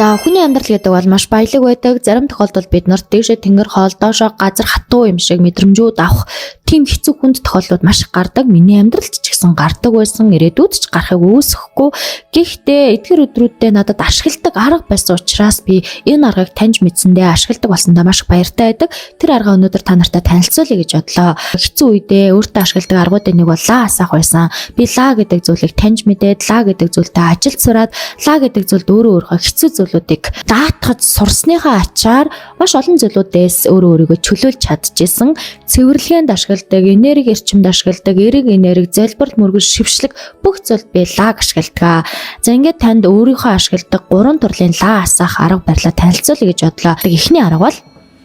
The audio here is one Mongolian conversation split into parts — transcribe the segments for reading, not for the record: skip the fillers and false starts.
За хүний амьдрал гэдэг бол маш баялаг байдаг. Зарим тохиолдолд бид нарт дээшээ тэнгэр хоол, доошоо газар хатуу юм шиг мэдрэмжүүд авах тийм хэцүү хүнд тохиолдлууд маш их гардаг. Миний амьдралд ч гэсэн гардаг байсан. Ирээдүйд ч гарахыг үүсэхгүй. Гэхдээ эдгээр өдрүүдэд надад ашигладаг арга байсан учраас би энэ аргыг таньж мэдсэндээ ашигладаг болсондоо маш их баяртай байдаг. Тэр арга өнөөдөр та нартай танилцуулъя гэж бодлоо. Хэцүү үедээ өөртөө ашигладаг аргуудын нэг бол лаа асаах байсан. Би лаа гэдэг зүйлийг таньж мэдээд лаа гэдэг зүйлтэй ажилд сураад лаа гэдэг зүйлд өөрөө хэцүү зүйлүүдийг даатгаж сурсныхаа ачаар маш олон зүйлүүдээс өөрийгөө чөлөөлж чадчихсан. Цэвэрлэгээнд ашигладаг, энерги эрчимд ашигладаг, эрэг энерги, залбирал, мөргөл, шившлэг бүх зүйлд би лаг ашигладаг. За ингээд танд өөрийнхөө ашигладаг 3 төрлийн лаа асаах арга барилаа танилцуулъя гэж бодлоо. Эхний арга бол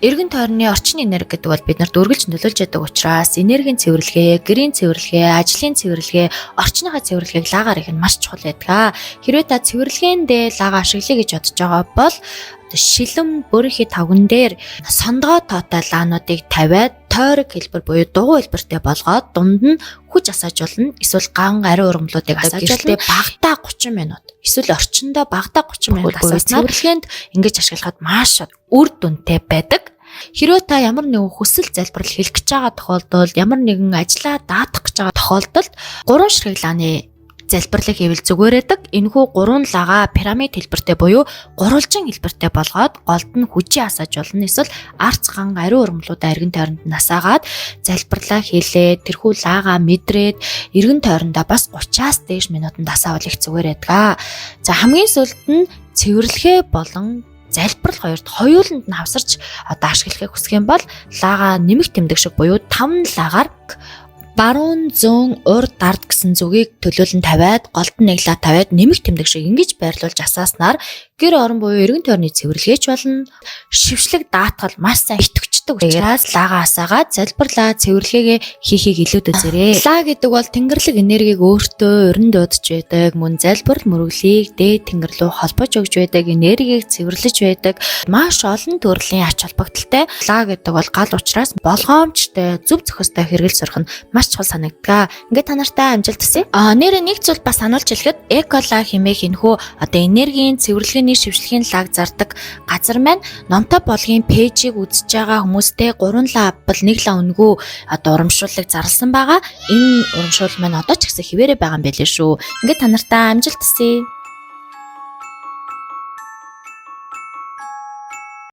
эргэн тойрны орчин энерги гэдэг бол биднэрт үргэлж нөлөөлж яадаг учраас энергийн цэвэрлэгээ, гэрийн цэвэрлэгээ, ажлын цэвэрлэгээ, орчныхаа цэвэрлэгийг лагаар их нь маш чухал байдаг. Хэрвээ та цэвэрлэгээндээ лага ашиглая гэж бодож байгаа бол шилэн бүрийнхээ тавган дээр сондгоо тоотой лаануудыг тавиад тойрог хэлбэр буюу дугуй хэлбэртэй болгоод дунд нь хүч асааж болно. Эсвэл ган ариун ургамлуудыг асааж болно. Багтаа 30 минут. Эсвэл орчиндөө багтаа 30 минут асааснаар цэвэрлэгээнд ингэж ашиглахад маш үр дүнтэй байдаг. Хэрвээ та ямар нэгэн хүсэл залбирал хэлэх гэж байгаа тохиолдолд, ямар нэгэн ажлаа даатгах гэж байгаа тохиолдолд 3 ширхэг лааны залбирлыг хийвэл зүгээр байдаг. Энэхүү 3 лага пирамид хэлбэртэй буюу гурвалжин хэлбэртэй болгоод голд нь хүчээ асааж болно. Эсвэл арц ган ариун ургамлуудаа эргэн тойронд насаагаад залбирлаа хийлээ. Тэрхүү лага мэдрээд эргэн тойрондоо бас 30-аас дээш минутанд асаавал их зүгээр байдаг. За хамгийн сүүлд нь цэвэрлэгээ болон залбирал хоёрт хоёуланд нь хавсарч ашиглахыг хүсэх юм бол лага нэмэх тэмдэг шиг буюу 5 лагаар баруун зүүн урд ард гэсэн зүгийг төлөөлөн тавиад голд нь нэг лаг тавиад нэмэх тэмдэг шиг ингэж байрлуулж асааснаар гэр орон буюу эргэн тойрны цэвэрлэгч болно. Шившлэг даатгал маш сайн итгэвчдэг учраас лага асаагаад залбирлаа цэвэрлэгээ хийхийг илүүд үзээрэй. Лаа гэдэг бол тэнгэрлэг энергийг өөртөө урин дуудаж байдаг. Мөн залбирал мөрөглийг дээд тэнгэр рүү холбож өгж байдаг, энергийг цэвэрлэж байдаг. Маш олон төрлийн ач холбогдолтой. Лаа гэдэг бол гал учраас болгоомжтой, зөв зохистой хэрэгэл сурах нь маш чухал санагддаг. Ингээд та нартай амжилт хүсье. Нэрээ нэг зүйл бас сануулж хэлэхэд экола хэмээх энэхүү энергийн цэвэрлэгээний шившлэгийн лаг зардаг газар маань номтой болгын пэйжийг үзэж байгаа хүмүүстэй 3 лав авбал 1 лав өнгөө урамшууллыг зарласан байгаа. Энэ урамшуул маань одоо ч гэсэн хിവэрэ байгаа юм байлээ шүү. Ингээд та нартай амжилт хүсье.